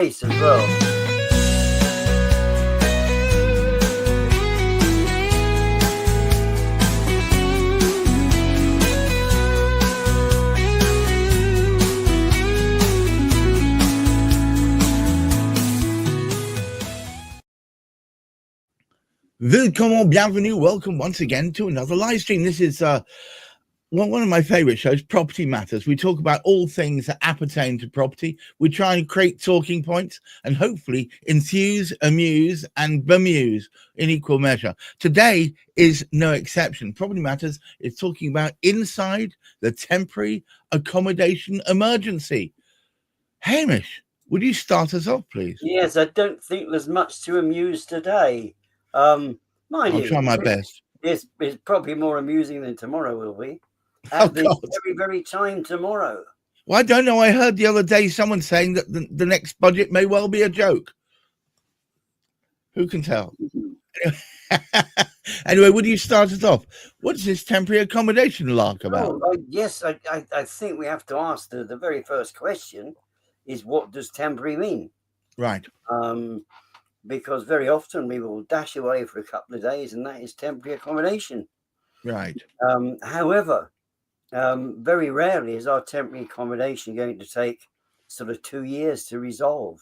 As well. Willkommen, bienvenue, welcome once again to another live stream. This is one of my favorite shows, Property Matters. We talk about all things that appertain to property. We try and create talking points and hopefully enthuse, amuse, and bemuse in equal measure. Today is no exception. Property Matters is talking about inside the temporary accommodation emergency. Hamish, would you start us off, please? Yes, I don't think there's much to amuse today. I'll try my best. It's probably more amusing than tomorrow will be. At the very, very time tomorrow. Well, I don't know. I heard the other day someone saying that the next budget may well be a joke. Who can tell? Anyway, would you start us off? What's this temporary accommodation lark about? Yes, I think we have to ask the very first question is, what does temporary mean? Right. Because very often we will dash away for a couple of days and that is temporary accommodation. Right. However, very rarely is our temporary accommodation going to take sort of 2 years to resolve,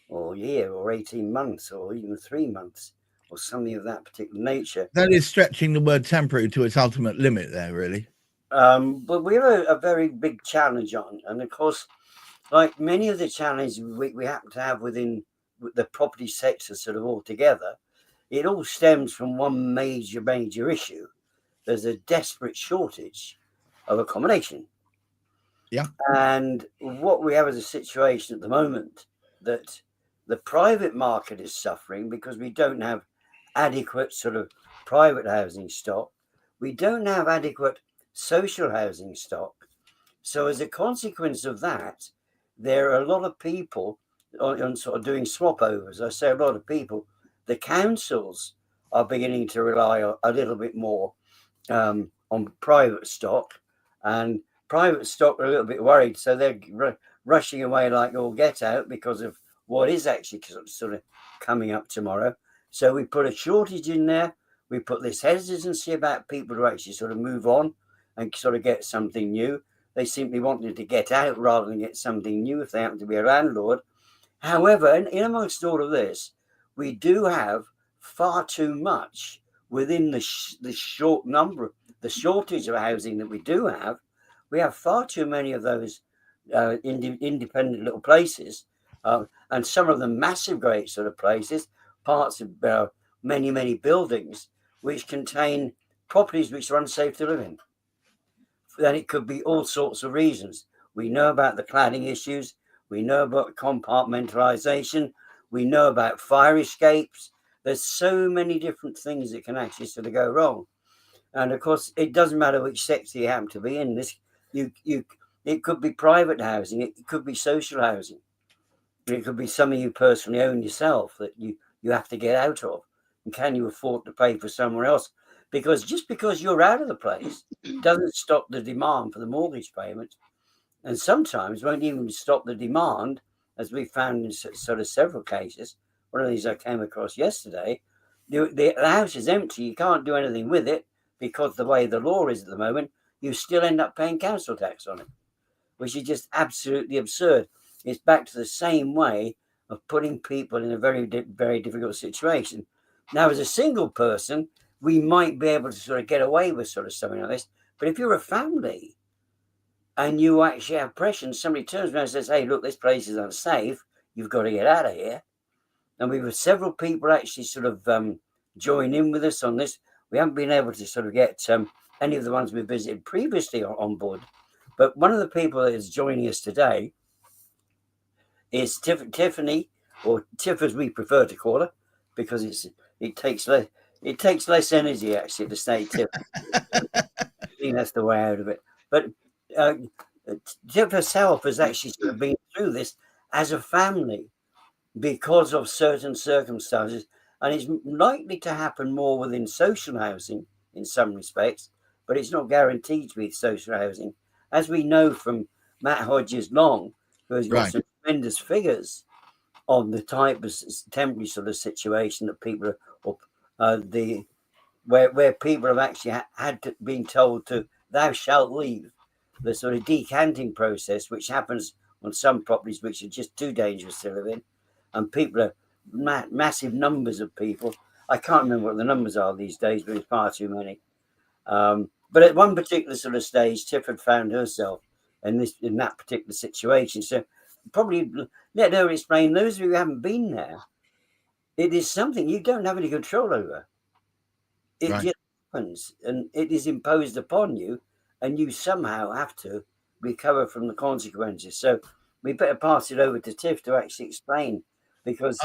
or a year, or 18 months, or even 3 months, or something of that particular nature. That is stretching the word temporary to its ultimate limit there, really. But we have a very big challenge on, and of course, like many of the challenges we happen to have within the property sector sort of altogether, it all stems from one major issue. There's a desperate shortage of accommodation. Yeah. And what we have is a situation at the moment that the private market is suffering because we don't have adequate sort of private housing stock. We don't have adequate social housing stock. So as a consequence of that, there are a lot of people on sort of doing swap overs. I say a lot of people. The councils are beginning to rely a little bit more on private stock, and private stock are a little bit worried, so they're rushing away like all get out because of what is actually sort of coming up tomorrow. So we put a shortage in there. We put this hesitancy about people to actually sort of move on and sort of get something new. They simply wanted to get out rather than get something new if they happen to be a landlord. However, in amongst all of this, we do have far too much within the shortage of housing that we do have. We have far too many of those independent little places, and some of them massive, great sort of places, parts of many buildings which contain properties which are unsafe to live in. Then it could be all sorts of reasons. We know about the cladding issues. We know about compartmentalization. We know about fire escapes. There's so many different things that can actually sort of go wrong. And of course, it doesn't matter which sector you happen to be in. It could be private housing. It could be social housing. It could be something you personally own yourself that you have to get out of. And can you afford to pay for somewhere else? Because just because you're out of the place doesn't stop the demand for the mortgage payment. And sometimes won't even stop the demand, as we found in sort of several cases. One of these I came across yesterday. The house is empty. You can't do anything with it because the way the law is at the moment, you still end up paying council tax on it, which is just absolutely absurd. It's back to the same way of putting people in a very, very difficult situation. Now, as a single person, we might be able to sort of get away with sort of something like this. But if you're a family and you actually have pressure and somebody turns around and says, hey, look, this place is unsafe, you've got to get out of here. And we've had several people actually sort of join in with us on this. We haven't been able to sort of get any of the ones we visited previously on board. But one of the people that is joining us today is Tiffany, or Tiff as we prefer to call her, because it takes less energy actually to say Tiff. I think that's the way out of it. But Tiff herself has actually sort of been through this as a family because of certain circumstances, and it's likely to happen more within social housing in some respects, but it's not guaranteed to be social housing. As we know from Matt Hodges Long, who has got some tremendous figures on the type of temporary sort of situation that people are, or where people have actually been told to, thou shalt leave. The sort of decanting process, which happens on some properties which are just too dangerous to live in, and people are massive numbers of people. I can't remember what the numbers are these days, but it's far too many. But at one particular sort of stage, Tiff had found herself in that particular situation. So probably let her explain. Those of you who haven't been there, it is something you don't have any control over. It Right. just happens, and it is imposed upon you, and you somehow have to recover from the consequences. So we better pass it over to Tiff to actually explain, because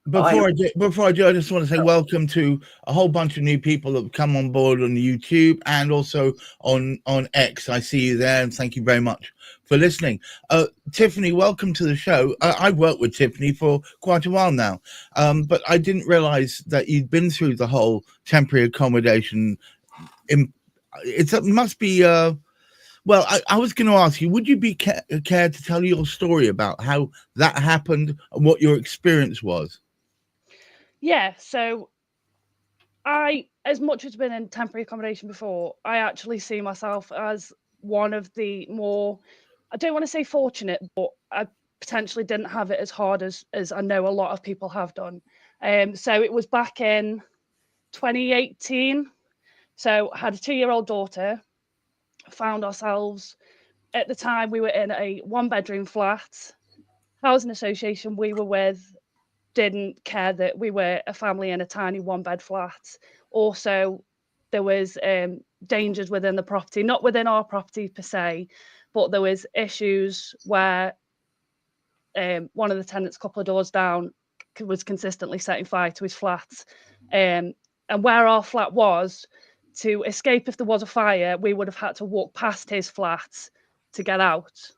Before I do, I just want to say welcome to a whole bunch of new people that have come on board on YouTube and also on X. I see you there, and thank you very much for listening. Tiffany, welcome to the show. I've worked with Tiffany for quite a while now, but I didn't realize that you'd been through the whole temporary accommodation. It must be... well, I was going to ask you, would you be care to tell your story about how that happened and what your experience was? Yeah, so as much as been in temporary accommodation before, I actually see myself as one of the more, I don't want to say fortunate, but I potentially didn't have it as hard as I know a lot of people have done. So it was back in 2018. So I had a 2-year-old daughter, found ourselves, at the time we were in a 1-bedroom flat. Housing association we were with didn't care that we were a family in a tiny 1-bed flat. Also, there was dangers within the property, not within our property per se, but there was issues where one of the tenants a couple of doors down was consistently setting fire to his flat. And where our flat was, to escape if there was a fire, we would have had to walk past his flat to get out.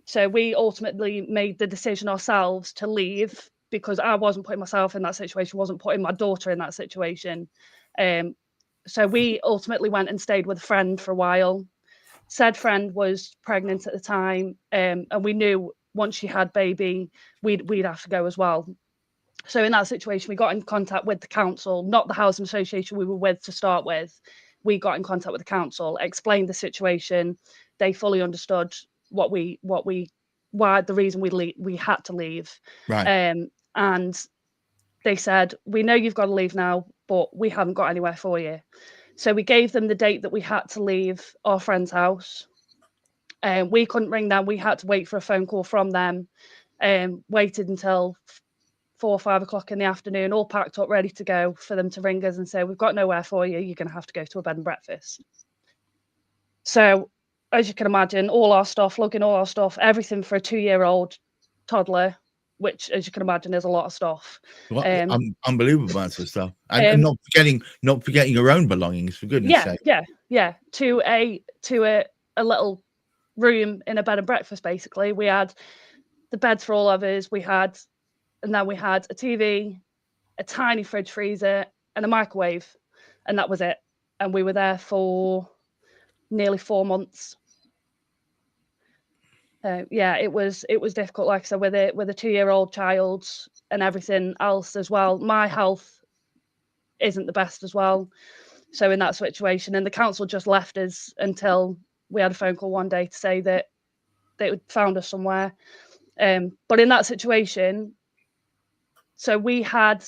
So we ultimately made the decision ourselves to leave, because I wasn't putting myself in that situation, wasn't putting my daughter in that situation. So we ultimately went and stayed with a friend for a while. Said friend was pregnant at the time, and we knew once she had baby, we'd have to go as well. So in that situation, we got in contact with the council, not the housing association we were with to start with. We got in contact with the council, explained the situation. They fully understood why the reason we had to leave. Right. And they said, we know you've got to leave now, but we haven't got anywhere for you. So we gave them the date that we had to leave our friend's house. We couldn't ring them. We had to wait for a phone call from them. Waited until 4 or 5 o'clock in the afternoon, all packed up, ready to go, for them to ring us and say, we've got nowhere for you. You're going to have to go to a bed and breakfast. So, as you can imagine, lugging all our stuff, everything for a 2-year-old toddler, which, as you can imagine, is a lot of stuff. Unbelievable amounts of stuff, and not forgetting your own belongings, for goodness' sake. Yeah. To a little room in a bed and breakfast. Basically, we had the beds for all of us. And then we had a TV, a tiny fridge freezer, and a microwave, and that was it. And we were there for nearly 4 months. It was difficult, like I said, with a 2-year-old child and everything else as well. My health isn't the best as well. So in that situation, and the council just left us until we had a phone call one day to say that they had found us somewhere. But in that situation, so we had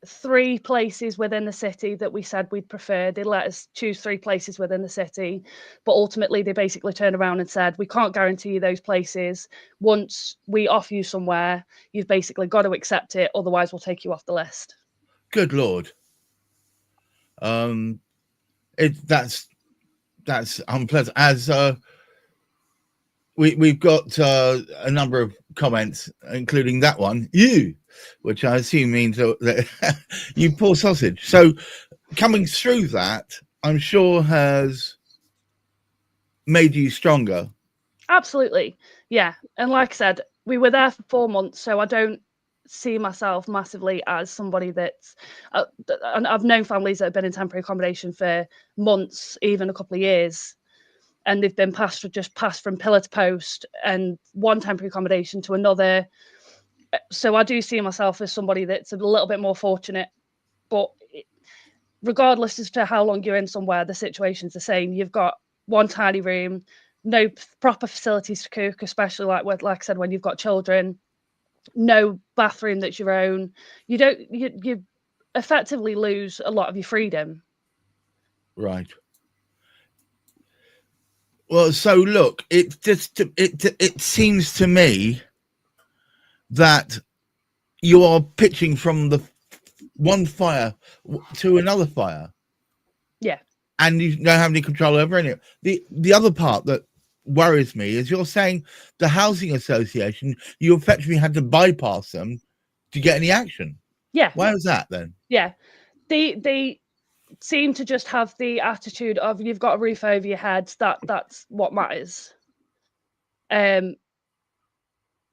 3 places within the city that we said we'd prefer. They let us choose 3 places within the city, but ultimately they basically turned around and said, we can't guarantee you those places. Once we offer you somewhere, you've basically got to accept it, otherwise we'll take you off the list. Good Lord. That's unpleasant. As we've got a number of comments, including that one, which I assume means that you poor sausage. So coming through that, I'm sure has made you stronger. Absolutely. Yeah. And like I said, we were there for 4 months, so I don't see myself massively as somebody that's and I've known families that have been in temporary accommodation for months, even a couple of years, and they've been passed from pillar to post, and one temporary accommodation to another. So I do see myself as somebody that's a little bit more fortunate, but regardless as to how long you're in somewhere, the situation's the same. You've got one tiny room, no proper facilities to cook, especially like I said, when you've got children, no bathroom that's your own. You effectively lose a lot of your freedom. Right. Well, so look, it seems to me that you are pitching from the one fire to another fire. Yeah. And you don't have any control over any. The other part that worries me is you're saying the housing association, you effectively had to bypass them to get any action. Yeah. Why was that then? Yeah. They seem to just have the attitude of you've got a roof over your head. That's what matters.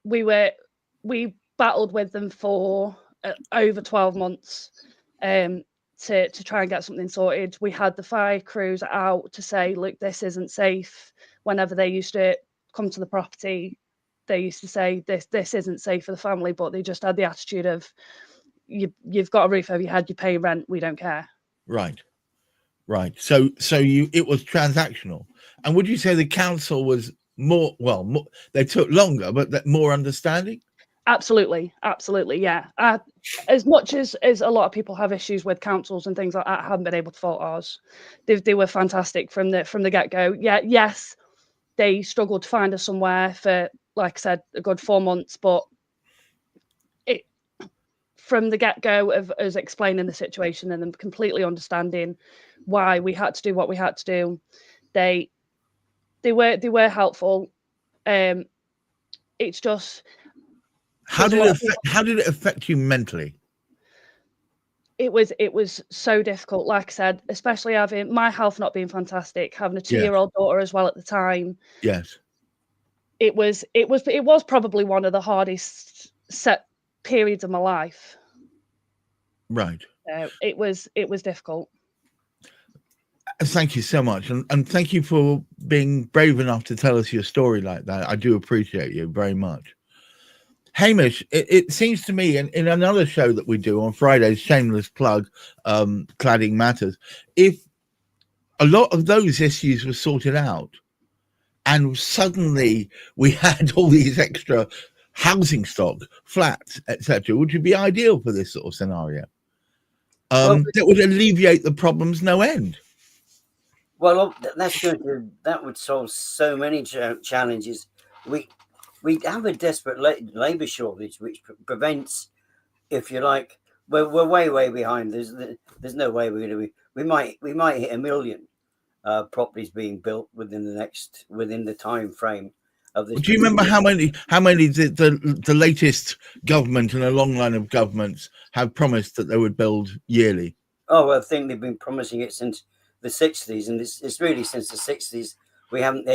We battled with them for over 12 months to try and get something sorted. We had the fire crews out to say, look, this isn't safe. Whenever they used to come to the property, they used to say this isn't safe for the family, but they just had the attitude of you've got a roof over your head, you pay rent, we don't care. Right. So it was transactional. And would you say the council was more, they took longer, but more understanding? Absolutely, yeah. As much as a lot of people have issues with councils and things like that, I haven't been able to fault ours. They were fantastic from the get-go. Yeah, yes, they struggled to find us somewhere for, like I said, a good 4 months, but from the get-go of us explaining the situation and them completely understanding why we had to do what we had to do, they were helpful. It's just how did it affect you mentally? It was so difficult, like I said, especially having my health not being fantastic, having a 2-year-old daughter as well at the time. Yes. It was probably one of the hardest set periods of my life. Right. It was difficult. Thank you so much. And thank you for being brave enough to tell us your story like that. I do appreciate you very much. Hamish, it seems to me in another show that we do on Fridays, shameless plug, Cladding Matters, if a lot of those issues were sorted out and suddenly we had all these extra housing stock, flats, etc., which would be ideal for this sort of scenario. That would alleviate the problems no end. Well, that would solve so many challenges. We have a desperate labour shortage, which prevents, if you like, we're way behind. There's no way we're going to be. We might hit 1 million properties being built within the time frame of this. Do you remember how many the latest government and a long line of governments have promised that they would build yearly? Oh, I think they've been promising it since the 60s, and it's really since the 60s we haven't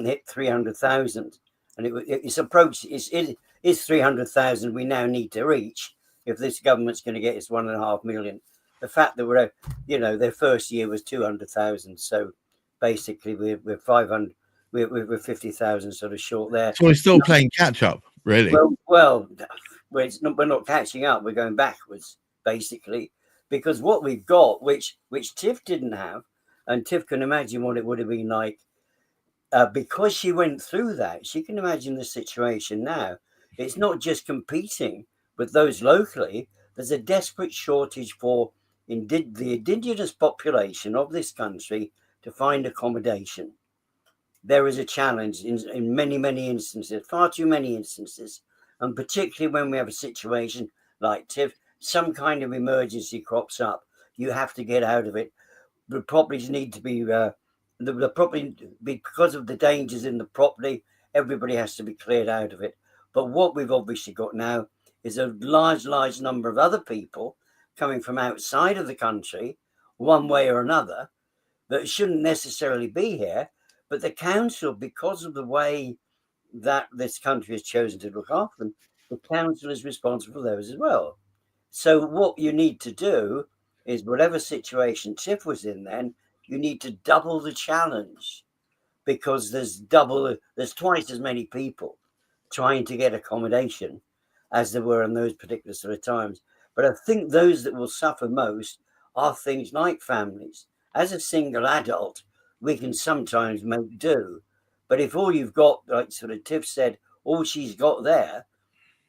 hit 300,000. And it's approached. It is 300,000 we now need to reach if this government's going to get its 1.5 million. The fact that their first year was 200,000, so basically we're 500, we're 50,000 sort of short there. So we're still playing catch up, really. Well, we're not catching up. We're going backwards, basically, because what we've got, which Tiff didn't have, and Tiff can imagine what it would have been like. Because she went through that, she can imagine the situation now. It's not just competing with those locally. There's a desperate shortage for the indigenous population of this country to find accommodation. There is a challenge in many instances, far too many instances, and particularly when we have a situation like Tiff, some kind of emergency crops up. You have to get out of it. The properties need to be... The property, because of the dangers in the property, everybody has to be cleared out of it. But what we've obviously got now is a large number of other people coming from outside of the country, one way or another, that shouldn't necessarily be here. But the council, because of the way that this country has chosen to look after them, the council is responsible for those as well. So what you need to do is, whatever situation Tiff was in then, you need to double the challenge, because there's twice as many people trying to get accommodation, as there were in those particular sort of times. But I think those that will suffer most are things like families. As a single adult, we can sometimes make do. But if all you've got, like sort of Tiff said, all she's got there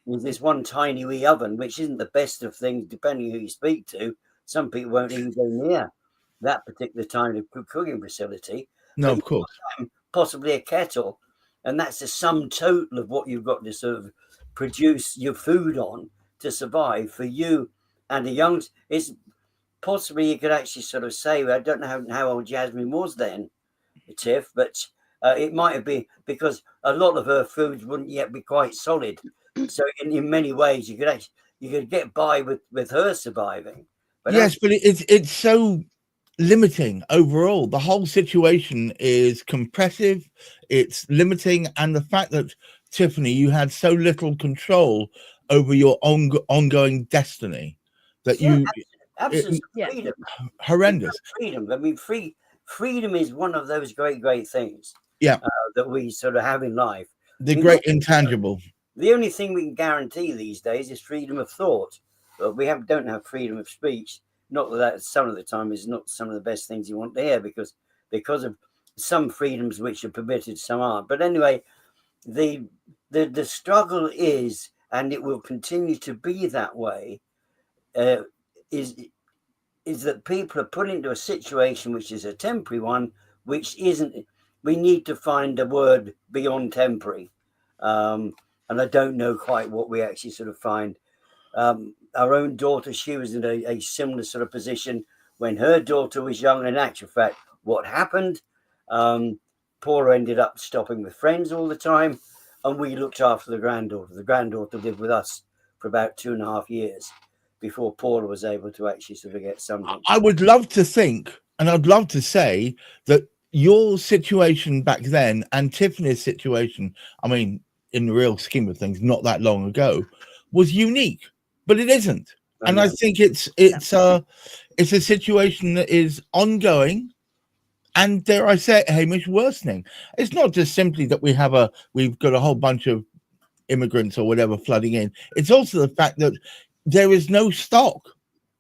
is this one tiny wee oven, which isn't the best of things, depending who you speak to. Some people won't even go near that particular kind of cooking facility. No, But of course. possibly a kettle, and that's the sum total of what you've got to sort of produce your food on to survive for you and the young. It's possibly you could actually sort of say, I don't know how old Jasmine was then, Tiff, but it might have been because a lot of her foods wouldn't yet be quite solid. So in many ways, you could get by with her surviving. But yes, but it's so limiting overall. The whole situation is compressive, it's limiting, and the fact that, Tiffany, you had so little control over your ongoing destiny that absolute freedom, horrendous freedom. I mean, freedom is one of those great things. Yeah, that we sort of have in life. The great intangible. The only thing we can guarantee these days is freedom of thought. But we don't have freedom of speech. Not that some of the time is not some of the best things you want to hear because of some freedoms which are permitted, some aren't. But anyway, the struggle is, and it will continue to be that way, is that people are put into a situation which is a temporary one, which isn't. We need to find a word beyond temporary. And I don't know quite what we actually sort of find. Our own daughter, she was in a similar sort of position when her daughter was young. In actual fact, what happened? Paula ended up stopping with friends all the time, and we looked after the granddaughter. The granddaughter lived with us for about 2.5 years before Paula was able to actually sort of get something. I would love to think, and I'd love to say that your situation back then and Tiffany's situation, I mean, in the real scheme of things, not that long ago, was unique, but it isn't. And I think it's a situation that is ongoing, and dare I say it, Hamish, worsening. It's not just simply that we've got a whole bunch of immigrants or whatever flooding in. It's also the fact that there is no stock.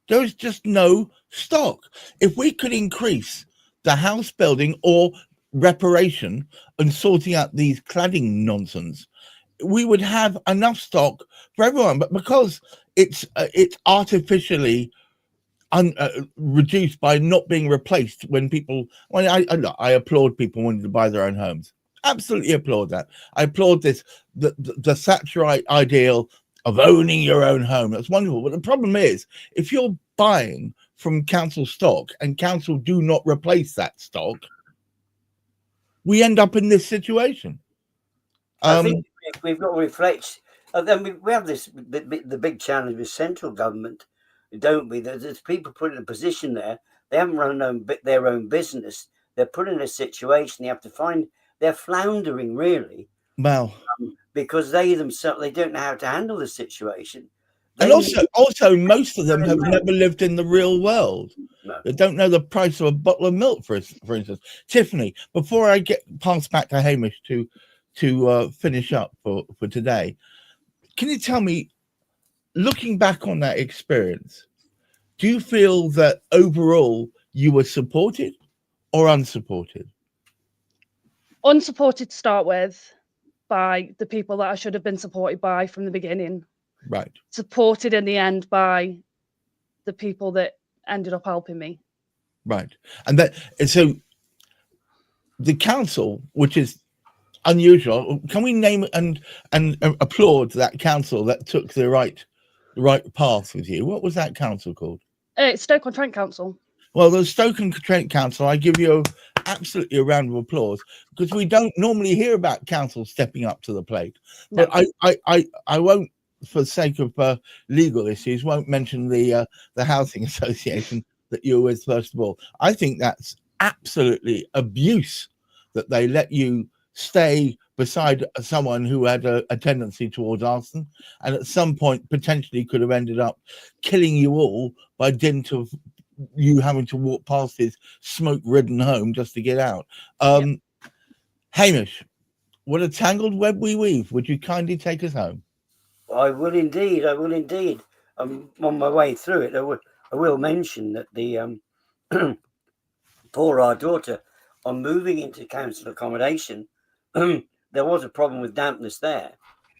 There is just no stock. If we could increase the house building or reparation and sorting out these cladding nonsense, we would have enough stock for everyone. But because it's artificially reduced by not being replaced when people, I applaud people wanting to buy their own homes. Absolutely applaud that. I applaud the Thatcherite ideal of owning your own home. That's wonderful. But the problem is, if you're buying from council stock and council do not replace that stock, we end up in this situation. I think we've got to reflect. Then we have the big challenge with central government, don't we? There's people put in a position there. They haven't run their own business. They're put in a situation. They have to find. They're floundering really. Well, because they themselves don't know how to handle the situation. And also, most of them have never lived in the real world. No. They don't know the price of a bottle of milk, for instance. Tiffany, before I pass back to Hamish to finish up for today, can you tell me, looking back on that experience, do you feel that overall you were supported or unsupported? Unsupported to start with by the people that I should have been supported by from the beginning. Right. Supported in the end by the people that ended up helping me. Right. And so the council, which is unusual, can we name and applaud that council that took the right path with you? What was that council called? It's Stoke-on-Trent Council. Well, the Stoke-on-Trent Council, I give you absolutely a round of applause, because we don't normally hear about councils stepping up to the plate. No. But I won't, for the sake of legal issues, won't mention the housing association that you're with first of all. I think that's absolutely abuse that they let you stay beside someone who had a tendency towards arson, and at some point potentially could have ended up killing you all by dint of you having to walk past his smoke-ridden home just to get out. Hamish, what a tangled web we weave. Would you kindly take us home? I will indeed. I will indeed. I'm on my way through it. I will mention that the for our daughter on moving into council accommodation, there was a problem with dampness there.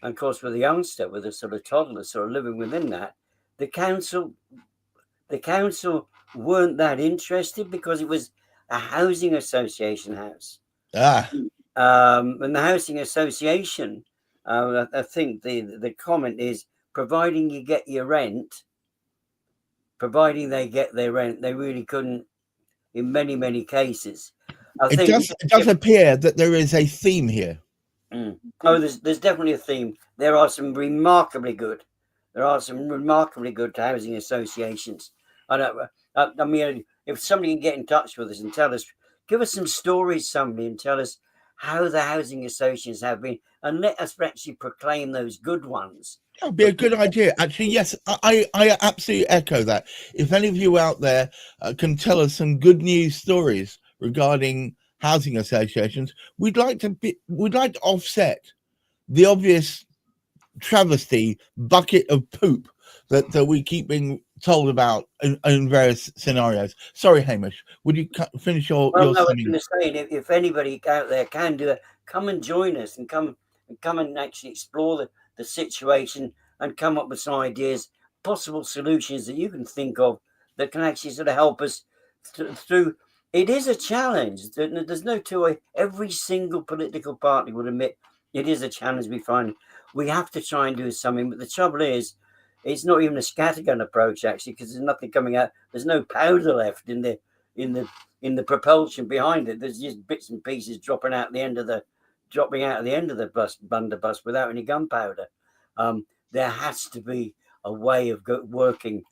And of course, with a youngster, with a sort of toddler sort of living within that, the council weren't that interested because it was a housing association house. And the housing association, I think the comment is, providing you get your rent, providing they get their rent, they really couldn't in many cases. It does appear that there is a theme here. Oh, there's definitely a theme. There are some remarkably good housing associations. I mean, if somebody can get in touch with us and tell us, give us some stories, somebody, and tell us how the housing associations have been, and let us actually proclaim those good ones. That would be a good idea. Actually, yes, I absolutely echo that. If any of you out there can tell us some good news stories regarding housing associations, we'd like to offset the obvious travesty bucket of poop that we keep being told about in various scenarios. Sorry, Hamish, would you finish your? Well, no, I was going to say, if anybody out there can do it, come and join us and come and actually explore the situation and come up with some ideas, possible solutions that you can think of that can actually sort of help us through. It is a challenge. There's no two way. Every single political party would admit it is a challenge we find. We have to try and do something. But the trouble is, it's not even a scattergun approach, actually, because there's nothing coming out. There's no powder left in the propulsion behind it. There's just bits and pieces dropping out the end of the blunderbuss without any gunpowder. There has to be a way of working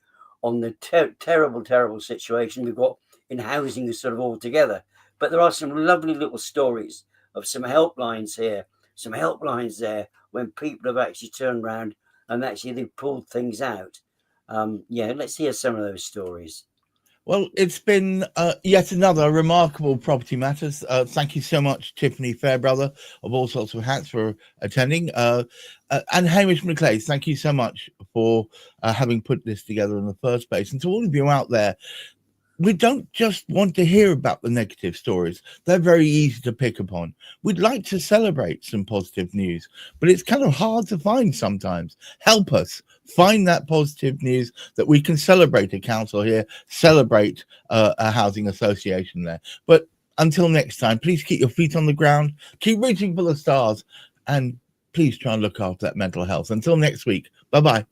on the terrible situation we've got in housing sort of all together. But there are some lovely little stories of some helplines here, some helplines there, when people have actually turned around and actually they've pulled things out. Let's hear some of those stories. Well, it's been yet another remarkable Property Matters. Thank you so much, Tiffany Fairbrother of All Sorts of Hats, for attending. And Hamish McClay, thank you so much for having put this together in the first place. And to all of you out there, we don't just want to hear about the negative stories. They're very easy to pick upon. We'd like to celebrate some positive news, but it's kind of hard to find sometimes. Help us find that positive news that we can celebrate a council here, celebrate a housing association there. But until next time, please keep your feet on the ground, keep reaching for the stars, and please try and look after that mental health. Until next week, bye-bye.